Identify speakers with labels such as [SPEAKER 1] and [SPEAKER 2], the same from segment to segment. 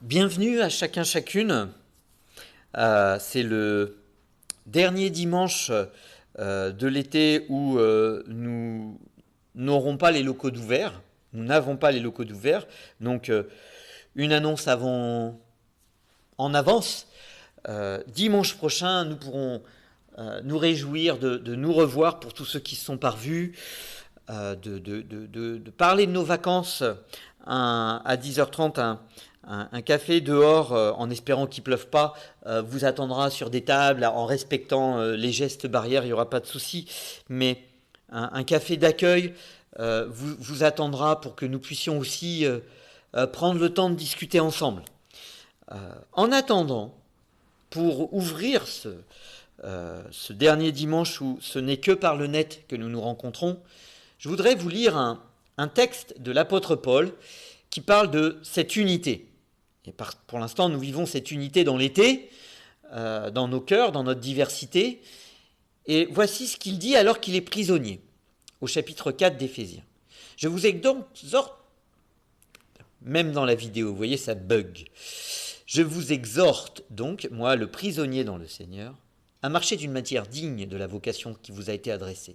[SPEAKER 1] Bienvenue à chacun chacune. C'est le dernier dimanche de l'été où nous n'aurons pas les locaux d'ouvert. Nous n'avons pas les locaux d'ouvert. Donc une annonce en avance. Dimanche prochain, nous pourrons nous réjouir de nous revoir pour tous ceux qui se sont parvus, de parler de nos vacances à 10h30. Un café dehors, en espérant qu'il ne pleuve pas, vous attendra sur des tables, en respectant les gestes barrières, il n'y aura pas de souci. Mais un café d'accueil vous attendra pour que nous puissions aussi prendre le temps de discuter ensemble. En attendant, pour ouvrir ce dernier dimanche où ce n'est que par le net que nous nous rencontrons, je voudrais vous lire un texte de l'apôtre Paul qui parle de cette unité. Et pour l'instant, nous vivons cette unité dans l'été, dans nos cœurs, dans notre diversité. Et voici ce qu'il dit alors qu'il est prisonnier, au chapitre 4 d'Éphésiens. Je vous exhorte, même dans la vidéo, vous voyez, ça bug. Je vous exhorte donc, moi, le prisonnier dans le Seigneur, à marcher d'une manière digne de la vocation qui vous a été adressée,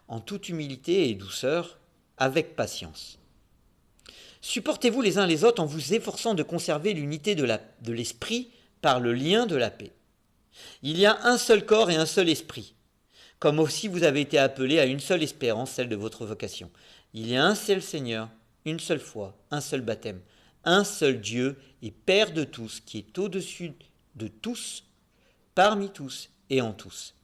[SPEAKER 1] en toute humilité et douceur, avec patience. Supportez-vous les uns les autres en vous efforçant de conserver l'unité de l'esprit par le lien de la paix. Il y a un seul corps et un seul esprit, comme aussi vous avez été appelés à une seule espérance, celle de votre vocation. Il y a un seul Seigneur, une seule foi, un seul baptême, un seul Dieu et Père de tous, qui est au-dessus de tous, parmi tous et en tous.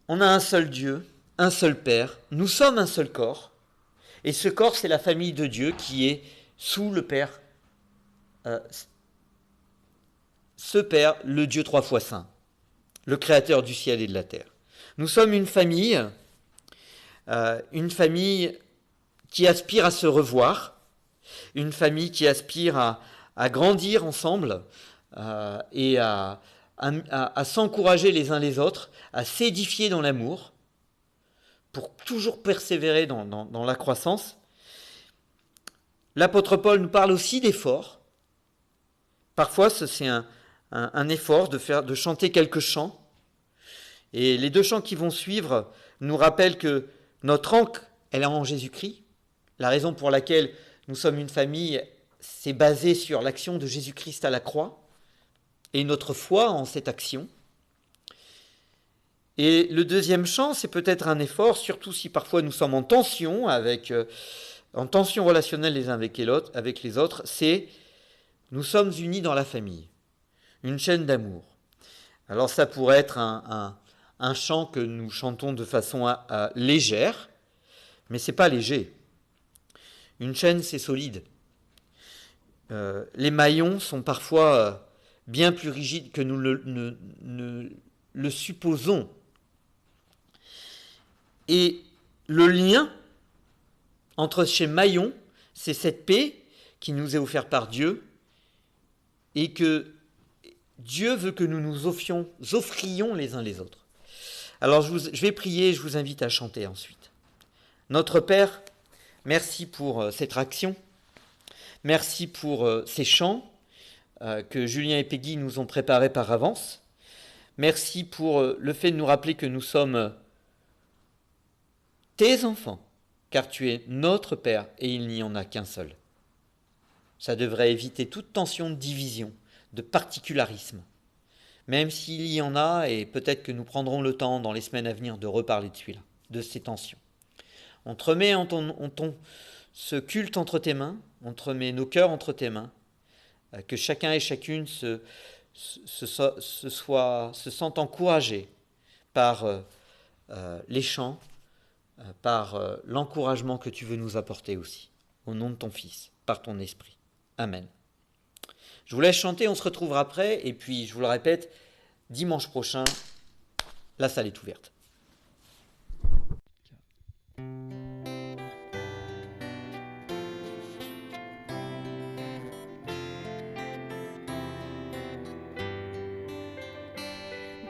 [SPEAKER 1] On a un seul Dieu, un seul Père, nous sommes un seul corps, et ce corps, c'est la famille de Dieu qui est sous le Père, ce Père, le Dieu trois fois saint, le Créateur du ciel et de la terre. Nous sommes une famille qui aspire à se revoir, une famille qui aspire à grandir ensemble et à s'encourager les uns les autres, à s'édifier dans l'amour, pour toujours persévérer dans la croissance. L'apôtre Paul nous parle aussi d'efforts. Parfois, c'est un effort de chanter quelques chants. Et les deux chants qui vont suivre nous rappellent que notre ancre, elle est en Jésus-Christ. La raison pour laquelle nous sommes une famille, c'est basé sur l'action de Jésus-Christ à la croix et notre foi en cette action. Et le deuxième chant, c'est peut-être un effort, surtout si parfois nous sommes en tension relationnelle les uns avec les autres, c'est nous sommes unis dans la famille, une chaîne d'amour. Alors ça pourrait être un chant que nous chantons de façon légère, mais c'est pas léger. Une chaîne, c'est solide. Les maillons sont parfois bien plus rigides que nous ne le supposons. Et le lien entre ces maillons, c'est cette paix qui nous est offerte par Dieu et que Dieu veut que nous nous offrions les uns les autres. Alors je vais prier, je vous invite à chanter ensuite. Notre Père, merci pour cette action, merci pour ces chants que Julien et Peggy nous ont préparés par avance. Merci pour le fait de nous rappeler que nous sommes tes enfants, car tu es notre Père et il n'y en a qu'un seul. Ça devrait éviter toute tension de division, de particularisme. Même s'il y en a, et peut-être que nous prendrons le temps dans les semaines à venir de reparler de celui-là, de ces tensions. On te remet ce culte entre tes mains, on te remet nos cœurs entre tes mains, que chacun et chacune se sente encouragé par les chants, par l'encouragement que tu veux nous apporter aussi, au nom de ton Fils, par ton Esprit. Amen. Je vous laisse chanter, on se retrouvera après, et puis je vous le répète, dimanche prochain, la salle est ouverte.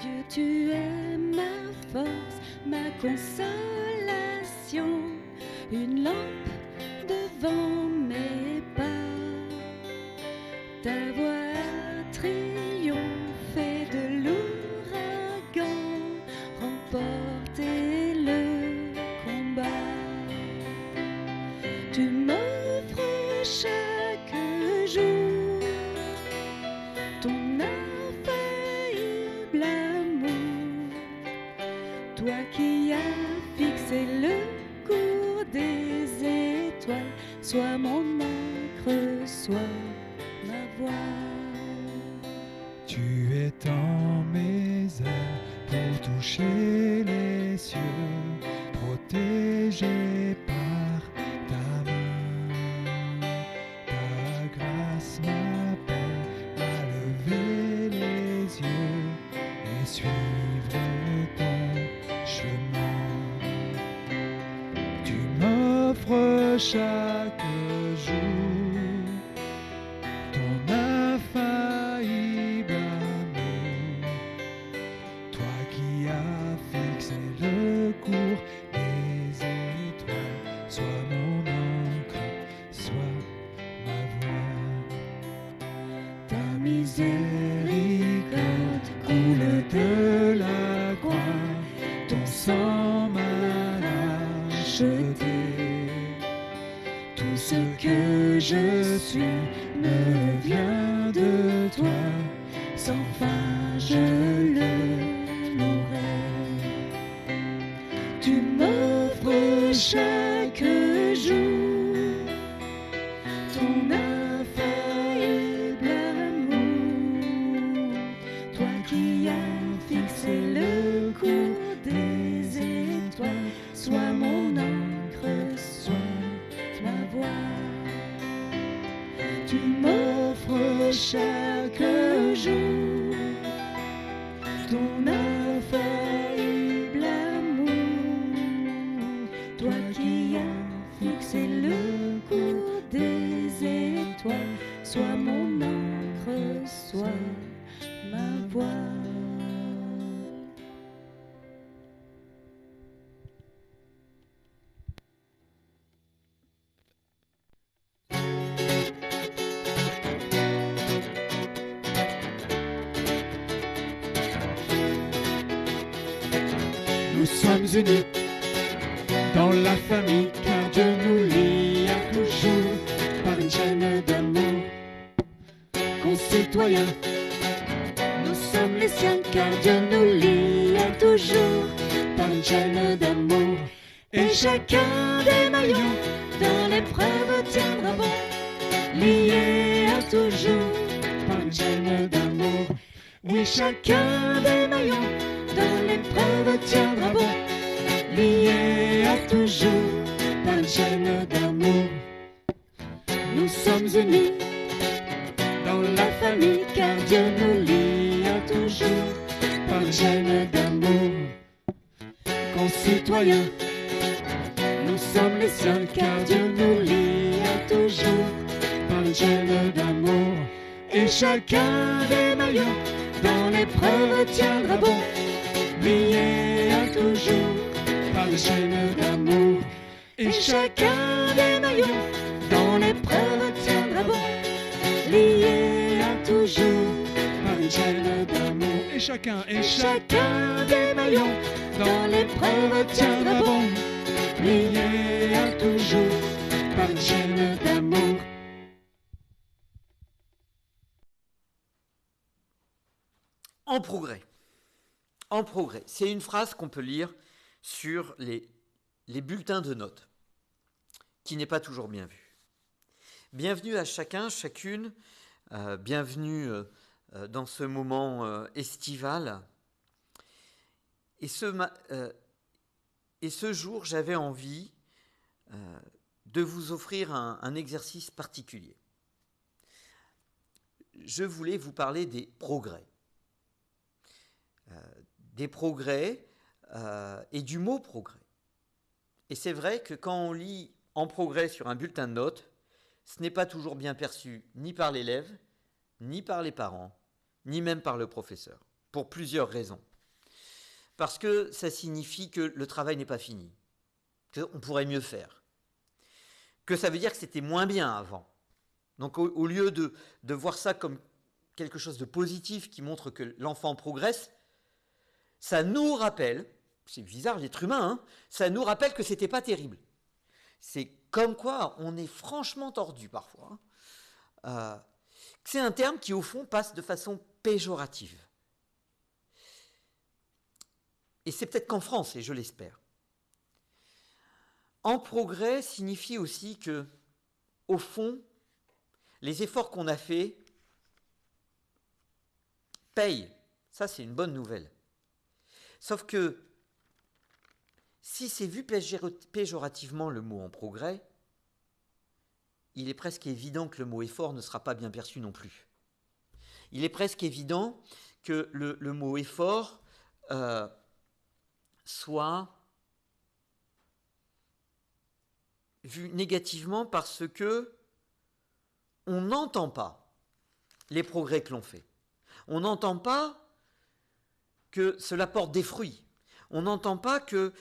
[SPEAKER 2] Dieu, tu es ma force, ma consolation, une lampe devant mes triompher de l'ouragan, remporter le combat. Tu m'offres chaque jour ton infaillible amour, toi qui as fixé le cours des étoiles, sois mon encre, sois ma voix.
[SPEAKER 3] Tu étends mes ailes pour toucher les cieux, protégé par ta main. Ta grâce m'appelle à lever les yeux et suivre ton chemin. Tu m'offres chaque jour ton infaillible amour, toi qui as fixé le cours des étoiles, sois mon encre, sois ma voix. Ta miséricorde coule de la croix, ton sang m'a racheté. Tout ce que je suis me vient de toi, sans fin je le louerai. Tu m'offres chaque jour ton infaillible amour, toi qui as fixé le cours des étoiles, sois mon encre, sois ma voix. Tu m'offres chaque jour ton infaillible amour, toi qui as fixé le cours des étoiles, sois mon encre, sois ma voix. Nous sommes unis dans la famille, car Dieu nous lie à toujours par une chaîne d'amour. Concitoyens,
[SPEAKER 2] Nous sommes les siens car Dieu nous lie à toujours par une chaîne d'amour. Et chacun des maillons dans l'épreuve tiendra bon, lié à toujours par une chaîne d'amour. Oui, chacun des maillons dans l'épreuve tiendra bon, lié à toujours par une chaîne d'amour. Nous sommes unis dans la famille car Dieu nous lie à toujours par une chaîne d'amour. Concitoyens, nous sommes les siens car Dieu nous lie à toujours par une chaîne d'amour. Et chacun des maillons dans l'épreuve tiendra bon, lié à toujours par une chaîne d'amour. Et chacun des maillons dans l'épreuve tiendra bon, lié à toujours par une chaîne d'amour.
[SPEAKER 3] et chacun,
[SPEAKER 2] Chacun des maillons dans l'épreuve tiendra bon, lié à toujours par une chaîne d'amour.
[SPEAKER 1] En progrès. En progrès. C'est une phrase qu'on peut lire sur les bulletins de notes, qui n'est pas toujours bien vue. Bienvenue à chacun, chacune. Bienvenue dans ce moment estival. Et ce jour, j'avais envie de vous offrir un exercice particulier. Je voulais vous parler des progrès. Et du mot progrès. Et c'est vrai que quand on lit en progrès sur un bulletin de notes, ce n'est pas toujours bien perçu ni par l'élève, ni par les parents, ni même par le professeur, pour plusieurs raisons. Parce que ça signifie que le travail n'est pas fini, qu'on pourrait mieux faire, que ça veut dire que c'était moins bien avant. Donc au lieu de voir ça comme quelque chose de positif qui montre que l'enfant progresse, ça nous rappelle, c'est bizarre l'être humain, hein, ça nous rappelle que c'était pas terrible. C'est comme quoi on est franchement tordu parfois. C'est un terme qui au fond passe de façon péjorative. Et c'est peut-être qu'en France, et je l'espère. En progrès signifie aussi que, au fond, les efforts qu'on a faits payent. Ça, c'est une bonne nouvelle. Sauf que, si c'est vu péjorativement le mot en progrès, il est presque évident que le mot effort ne sera pas bien perçu non plus. Il est presque évident que le mot effort soit vu négativement parce que on n'entend pas les progrès que l'on fait. On n'entend pas que cela porte des fruits. On n'entend pas que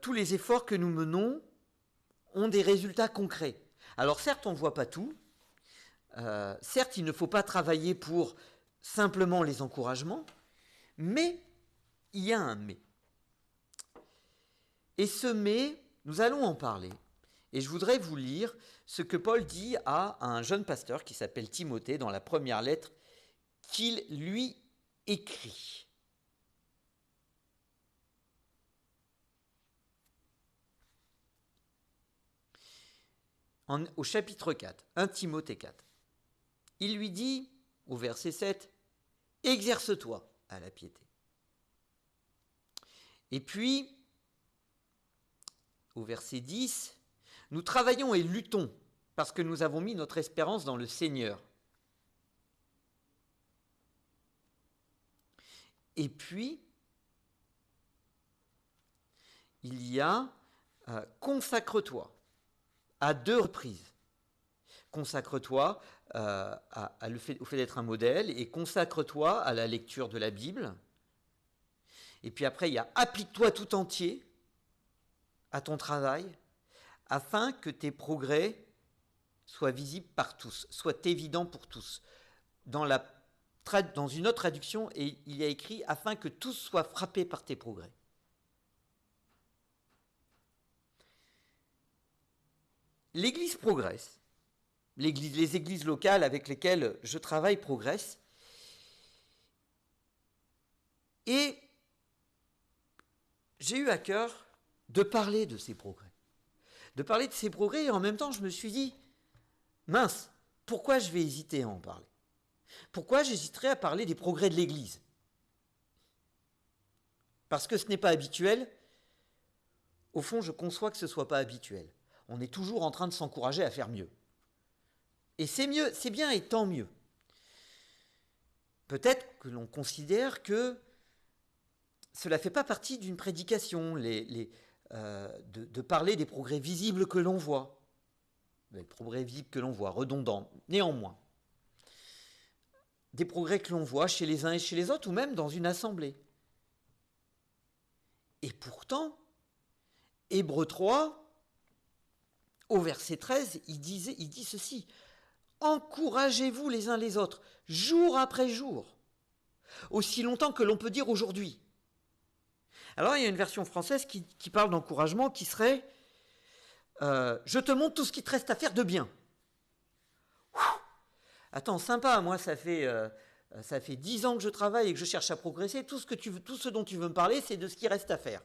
[SPEAKER 1] tous les efforts que nous menons ont des résultats concrets. Alors certes, on ne voit pas tout. Certes, il ne faut pas travailler pour simplement les encouragements, mais il y a un mais. Et ce mais, nous allons en parler. Et je voudrais vous lire ce que Paul dit à un jeune pasteur qui s'appelle Timothée dans la première lettre qu'il lui écrit. Au chapitre 4, 1 Timothée 4. Il lui dit, au verset 7, « Exerce-toi à la piété. » Et puis, au verset 10, « Nous travaillons et luttons parce que nous avons mis notre espérance dans le Seigneur. » Et puis, il y a « Consacre-toi » à 2 reprises. Consacre-toi au fait d'être un modèle et consacre-toi à la lecture de la Bible. Et puis après, il y a « Applique-toi tout entier à ton travail afin que tes progrès soient visibles par tous, soient évidents pour tous. » Dans une autre traduction, il y a écrit « Afin que tous soient frappés par tes progrès. » L'Église progresse. Les églises locales avec lesquelles je travaille progressent. Et j'ai eu à cœur de parler de ces progrès. De parler de ces progrès et en même temps je me suis dit, mince, pourquoi je vais hésiter à en parler ? Pourquoi j'hésiterais à parler des progrès de l'Église ? Parce que ce n'est pas habituel. Au fond, je conçois que ce ne soit pas habituel. On est toujours en train de s'encourager à faire mieux. Et c'est mieux, c'est bien et tant mieux. Peut-être que l'on considère que cela ne fait pas partie d'une prédication, de parler des progrès visibles que l'on voit. Les progrès visibles que l'on voit, redondants, néanmoins. Des progrès que l'on voit chez les uns et chez les autres, ou même dans une assemblée. Et pourtant, Hébreux 3, au verset 13, il dit ceci. « Encouragez-vous les uns les autres, jour après jour, aussi longtemps que l'on peut dire aujourd'hui. » Alors, il y a une version française qui parle d'encouragement qui serait « Je te montre tout ce qu'il te reste à faire de bien. » Attends, sympa, moi ça fait 10 ans que je travaille et que je cherche à progresser, tout ce dont tu veux me parler, c'est de ce qui reste à faire.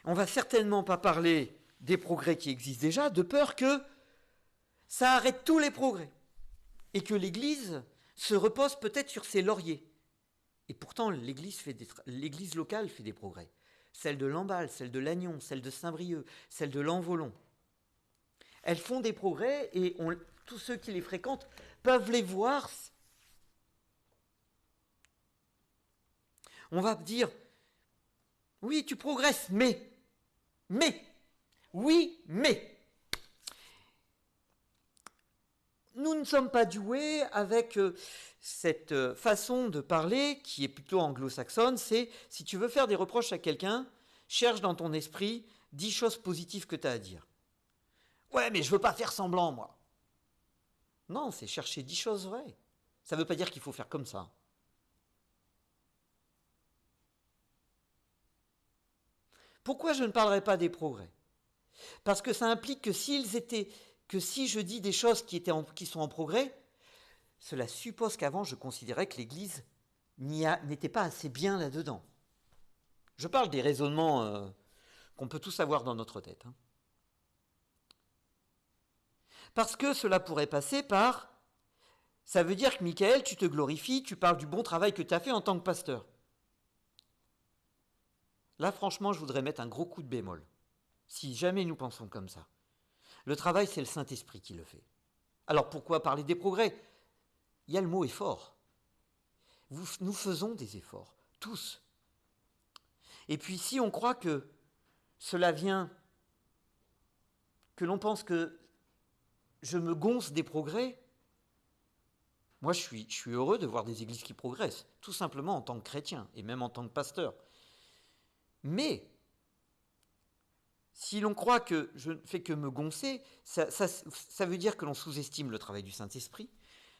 [SPEAKER 1] On va certainement pas parler des progrès qui existent déjà, de peur que ça arrête tous les progrès et que l'Église se repose peut-être sur ses lauriers. Et pourtant, l'Église locale fait des progrès. Celle de Lamballe, celle de Lannion, celle de Saint-Brieuc, celle de Lanvolon. Elles font des progrès et tous ceux qui les fréquentent peuvent les voir. On va dire, oui, tu progresses, mais, oui, mais. Nous ne sommes pas doués avec cette façon de parler qui est plutôt anglo-saxonne, c'est si tu veux faire des reproches à quelqu'un, cherche dans ton esprit 10 choses positives que tu as à dire. Ouais, mais je veux pas faire semblant, moi. Non, c'est chercher 10 choses vraies. Ça ne veut pas dire qu'il faut faire comme ça. Pourquoi je ne parlerai pas des progrès? Parce que ça implique que si je dis des choses qui sont en progrès, cela suppose qu'avant je considérais que l'Église n'était pas assez bien là-dedans. Je parle des raisonnements qu'on peut tous avoir dans notre tête. Hein. Parce que cela pourrait passer par... Ça veut dire que Michael, tu te glorifies, tu parles du bon travail que tu as fait en tant que pasteur. Là, franchement, je voudrais mettre un gros coup de bémol. Si jamais nous pensons comme ça. Le travail, c'est le Saint-Esprit qui le fait. Alors pourquoi parler des progrès? Il y a le mot effort. Nous faisons des efforts, tous. Et puis si on croit que cela vient, que l'on pense que je me gonce des progrès, moi je suis heureux de voir des églises qui progressent, tout simplement en tant que chrétien et même en tant que pasteur. Mais si l'on croit que je ne fais que me goncer, ça veut dire que l'on sous-estime le travail du Saint-Esprit,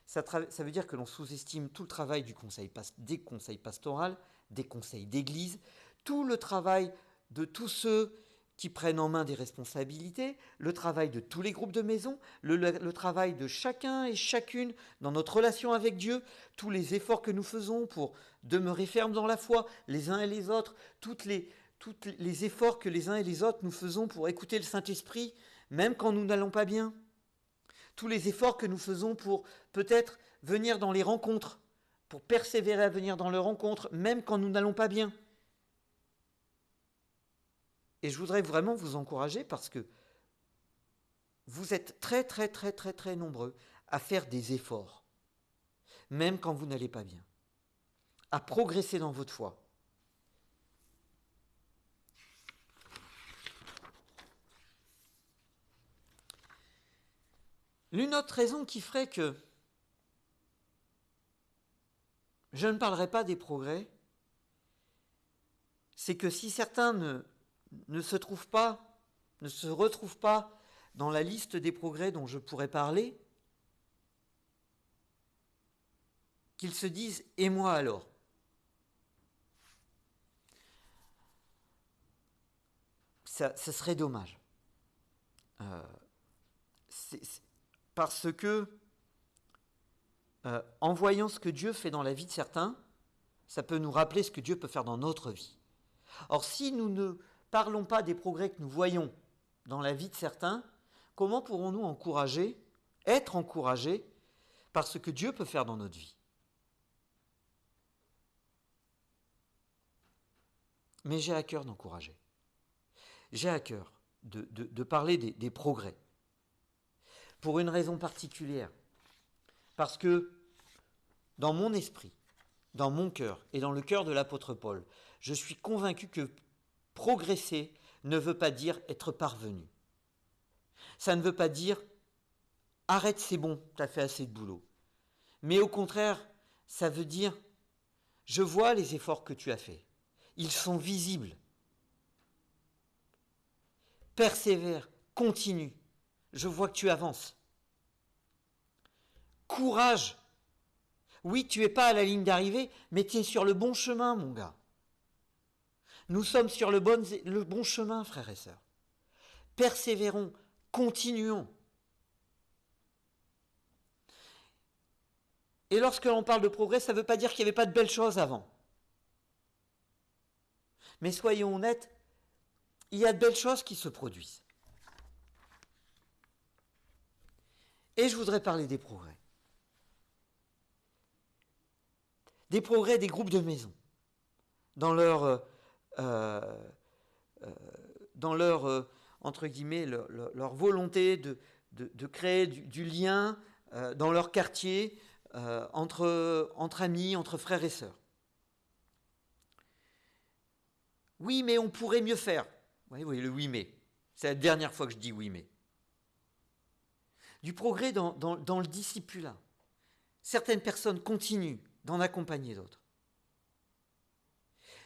[SPEAKER 1] ça veut dire que l'on sous-estime tout le travail des conseils pastoraux, des conseils d'église, tout le travail de tous ceux qui prennent en main des responsabilités, le travail de tous les groupes de maison, le travail de chacun et chacune dans notre relation avec Dieu, tous les efforts que nous faisons pour demeurer fermes dans la foi, les uns et les autres, tous les efforts que les uns et les autres nous faisons pour écouter le Saint-Esprit, même quand nous n'allons pas bien, tous les efforts que nous faisons pour peut-être venir dans les rencontres, pour persévérer à venir dans les rencontres, même quand nous n'allons pas bien. Et je voudrais vraiment vous encourager parce que vous êtes très, très, très, très, très nombreux à faire des efforts, même quand vous n'allez pas bien, à progresser dans votre foi. L'une autre raison qui ferait que je ne parlerai pas des progrès, c'est que si certains ne se retrouvent pas dans la liste des progrès dont je pourrais parler, qu'ils se disent « et moi alors ?» Ça serait dommage. Parce que, en voyant ce que Dieu fait dans la vie de certains, ça peut nous rappeler ce que Dieu peut faire dans notre vie. Or, si nous ne parlons pas des progrès que nous voyons dans la vie de certains, comment pourrons-nous être encouragés par ce que Dieu peut faire dans notre vie? Mais j'ai à cœur d'encourager. J'ai à cœur de parler des progrès. Pour une raison particulière. Parce que dans mon esprit, dans mon cœur et dans le cœur de l'apôtre Paul, je suis convaincu que progresser ne veut pas dire être parvenu. Ça ne veut pas dire « arrête, c'est bon, tu as fait assez de boulot ». Mais au contraire, ça veut dire « je vois les efforts que tu as faits, ils sont visibles. Persévère, continue, je vois que tu avances. Courage. Oui, tu n'es pas à la ligne d'arrivée, mais tu es sur le bon chemin, mon gars. Nous sommes sur le bon chemin, frères et sœurs. Persévérons, continuons. Et lorsque l'on parle de progrès, ça ne veut pas dire qu'il n'y avait pas de belles choses avant. Mais soyons honnêtes, il y a de belles choses qui se produisent. Et je voudrais parler des progrès. Des progrès des groupes de maison, dans leur entre guillemets, leur volonté de créer du lien dans leur quartier, entre amis, entre frères et sœurs. Oui, mais on pourrait mieux faire. Oui, le oui, mais. C'est la dernière fois que je dis oui, mais. Du progrès dans le discipulat. Certaines personnes continuent d'en accompagner d'autres.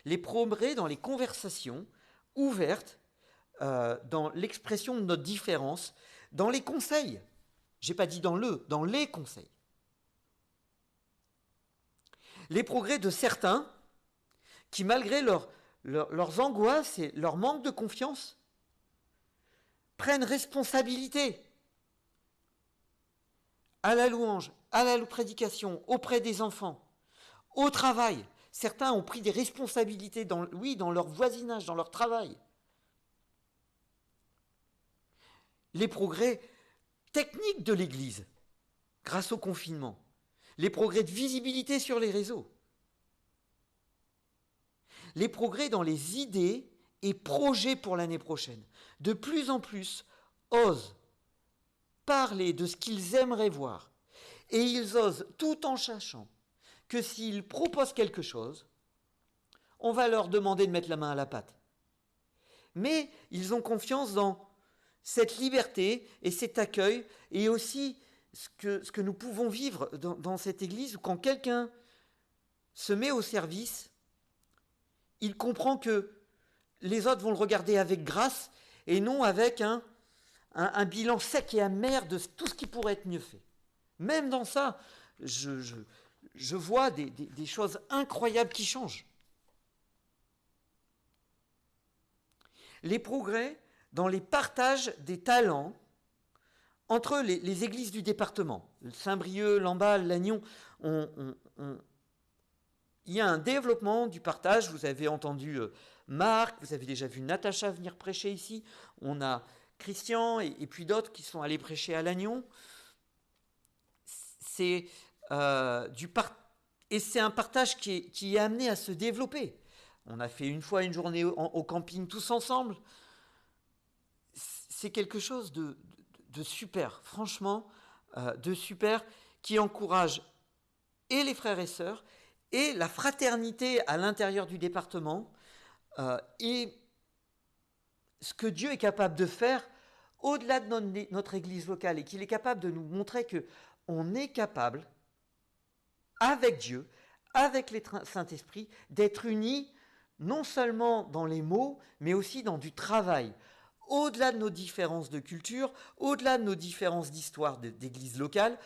[SPEAKER 1] Les progrès dans les conversations ouvertes, dans l'expression de notre différence, dans les conseils. J'ai pas dit dans les conseils. Les progrès de certains qui, malgré leurs angoisses et leur manque de confiance, prennent responsabilité à la louange, à la prédication, auprès des enfants, au travail. Certains ont pris des responsabilités dans leur voisinage, dans leur travail. Les progrès techniques de l'Église, grâce au confinement. Les progrès de visibilité sur les réseaux. Les progrès dans les idées et projets pour l'année prochaine. De plus en plus, osent parler de ce qu'ils aimeraient voir. Et ils osent, tout en sachant que s'ils proposent quelque chose, on va leur demander de mettre la main à la pâte. Mais ils ont confiance dans cette liberté et cet accueil, et aussi ce que nous pouvons vivre dans cette église, où quand quelqu'un se met au service, il comprend que les autres vont le regarder avec grâce, et non avec un bilan sec et amer de tout ce qui pourrait être mieux fait. Même dans ça, je vois des choses incroyables qui changent. Les progrès dans les partages des talents entre les églises du département, Saint-Brieuc, Lamballe, Lannion, il y a un développement du partage. Vous avez entendu Marc, vous avez déjà vu Natacha venir prêcher ici, on a Christian et puis d'autres qui sont allés prêcher à Lannion. C'est un partage qui est amené à se développer. On a fait une fois une journée au camping tous ensemble. C'est quelque chose de super, franchement, de super, qui encourage et les frères et sœurs, et la fraternité à l'intérieur du département, et ce que Dieu est capable de faire au-delà de notre église locale, et qu'il est capable de nous montrer qu'on est capable, avec Dieu, avec les Saint-Esprit, d'être unis, non seulement dans les mots, mais aussi dans du travail. Au-delà de nos différences de culture, au-delà de nos différences d'histoire d'église locale,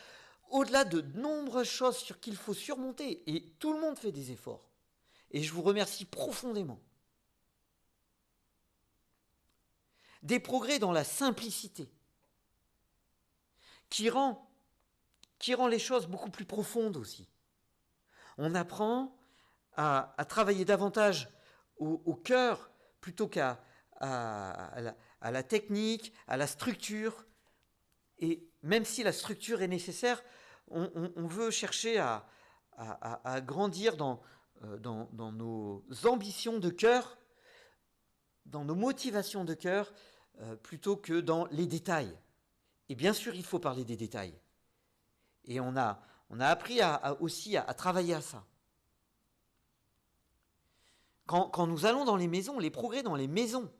[SPEAKER 1] au-delà de nombreuses choses sur qu'il faut surmonter. Et tout le monde fait des efforts. Et je vous remercie profondément. Des progrès dans la simplicité, qui rend les choses beaucoup plus profondes aussi. On apprend à travailler davantage au cœur plutôt qu'à la technique, à la structure. Et même si la structure est nécessaire, on veut chercher à grandir dans nos ambitions de cœur, dans nos motivations de cœur, plutôt que dans les détails. Et bien sûr, il faut parler des détails. Et on a appris aussi à travailler à ça. Quand nous allons dans les maisons, les progrès dans les maisons,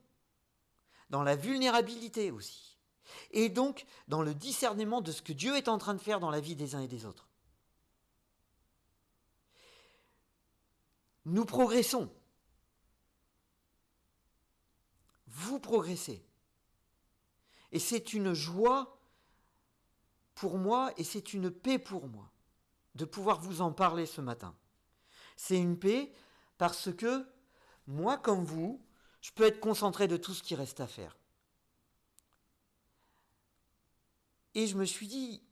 [SPEAKER 1] dans la vulnérabilité aussi, et donc dans le discernement de ce que Dieu est en train de faire dans la vie des uns et des autres. Nous progressons. Vous progressez. Et c'est une joie pour moi, et c'est une paix pour moi, de pouvoir vous en parler ce matin. C'est une paix parce que, moi comme vous, je peux être concentré de tout ce qui reste à faire. Et je me suis dit,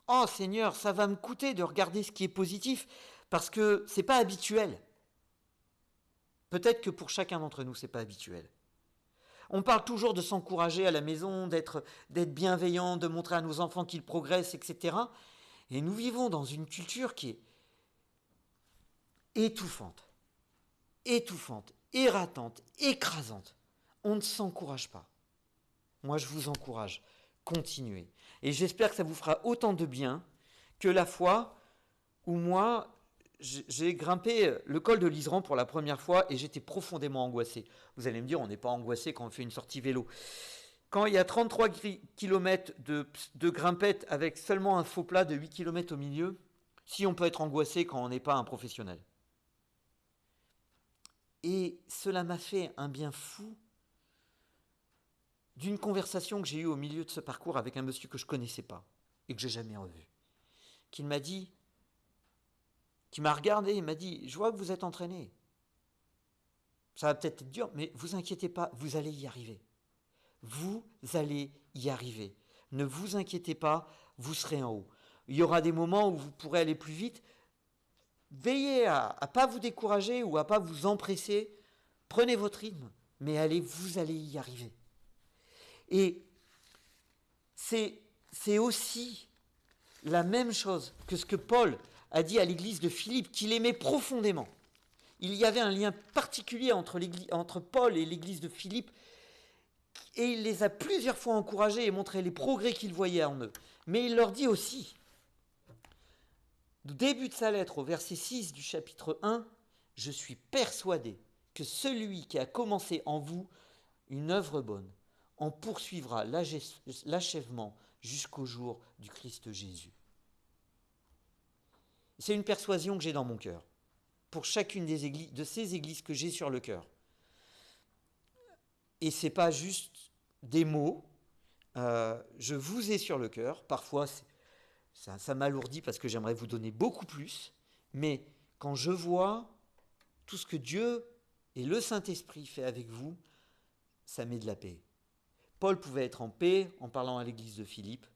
[SPEAKER 1] oh Seigneur, ça va me coûter de regarder ce qui est positif, parce que c'est pas habituel. Peut-être que pour chacun d'entre nous, c'est pas habituel. On parle toujours de s'encourager à la maison, d'être bienveillant, de montrer à nos enfants qu'ils progressent, etc. Et nous vivons dans une culture qui est étouffante, ératante, écrasante. On ne s'encourage pas. Moi, je vous encourage. Continuez. Et j'espère que ça vous fera autant de bien que la fois où moi, j'ai grimpé le col de l'Iseran pour la première fois et j'étais profondément angoissé. Vous allez me dire, on n'est pas angoissé quand on fait une sortie vélo. Quand il y a 33 km de grimpette avec seulement un faux plat de 8 km au milieu, si on peut être angoissé quand on n'est pas un professionnel. Et cela m'a fait un bien fou d'une conversation que j'ai eue au milieu de ce parcours avec un monsieur que je ne connaissais pas. et que je n'ai jamais revu. Qui m'a regardé et m'a dit, je vois que vous êtes entraîné. Ça va peut-être être dur, mais vous inquiétez pas, vous allez y arriver. Vous allez y arriver. Ne vous inquiétez pas, vous serez en haut. Il y aura des moments où vous pourrez aller plus vite. Veillez à ne pas vous décourager ou à ne pas vous empresser. Prenez votre rythme, mais vous allez y arriver. Et c'est aussi la même chose que ce que Paul a dit à l'église de Philippe, qu'il aimait profondément. Il y avait un lien particulier entre Paul et l'église de Philippe, et il les a plusieurs fois encouragés et montré les progrès qu'il voyait en eux. Mais il leur dit aussi, au début de sa lettre, au verset 6 du chapitre 1, « Je suis persuadé que celui qui a commencé en vous une œuvre bonne en poursuivra l'achèvement jusqu'au jour du Christ Jésus. » C'est une persuasion que j'ai dans mon cœur, pour chacune de ces églises que j'ai sur le cœur. Et ce n'est pas juste des mots, je vous ai sur le cœur, parfois ça m'alourdit parce que j'aimerais vous donner beaucoup plus, mais quand je vois tout ce que Dieu et le Saint-Esprit fait avec vous, ça met de la paix. Paul pouvait être en paix en parlant à l'église de Philippe.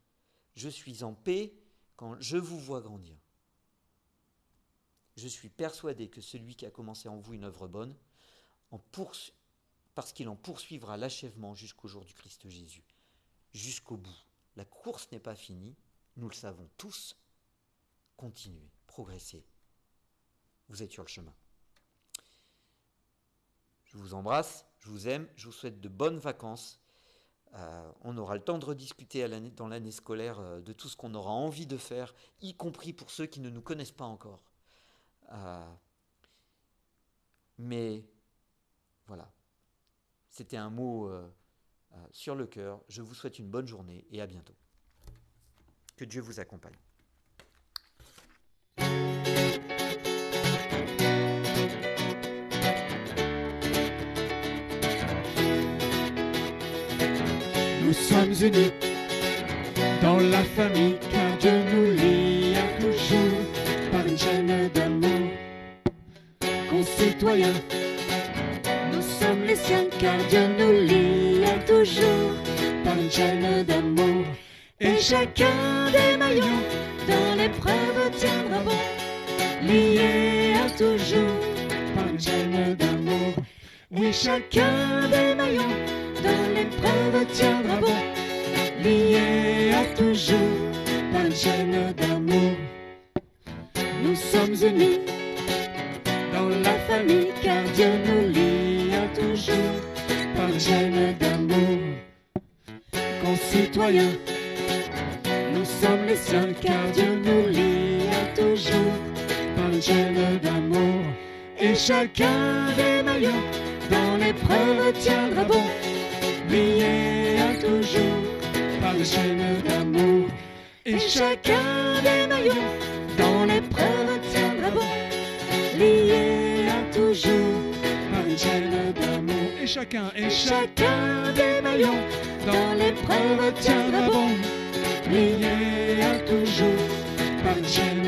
[SPEAKER 1] Je suis en paix quand je vous vois grandir. Je suis persuadé que celui qui a commencé en vous une œuvre bonne, parce qu'il en poursuivra l'achèvement jusqu'au jour du Christ Jésus, jusqu'au bout. La course n'est pas finie, nous le savons tous. Continuez, progressez. Vous êtes sur le chemin. Je vous embrasse, je vous aime, je vous souhaite de bonnes vacances. On aura le temps de rediscuter dans l'année scolaire de tout ce qu'on aura envie de faire, y compris pour ceux qui ne nous connaissent pas encore. Mais voilà, c'était un mot sur le cœur. Je vous souhaite une bonne journée et à bientôt. Que Dieu vous accompagne.
[SPEAKER 3] Nous sommes unis dans la famille, car Dieu nous lie à toujours par une chaîne d'amour. Concitoyens, nous sommes les siens, car Dieu nous lie à toujours par une chaîne d'amour. Et chacun des maillons dans l'épreuve tiendra bon, lié à toujours par une chaîne d'amour. Et chacun des maillons dans l'épreuve tiendra bon, lié à toujours par une chaîne d'amour. Nous sommes unis dans la famille, car Dieu nous lie à toujours par une chaîne d'amour. Concitoyens, nous sommes les siens, car Dieu nous lie à toujours par une chaîne d'amour. Et chacun des maillons dans l'épreuve tiendra bon, lié à toujours par une chaîne d'amour. Et chacun des maillons dans l'épreuve tiendra bon, lié à toujours par une chaîne d'amour. Et chacun des maillons dans l'épreuve tiendra bon, lié à toujours par une chaîne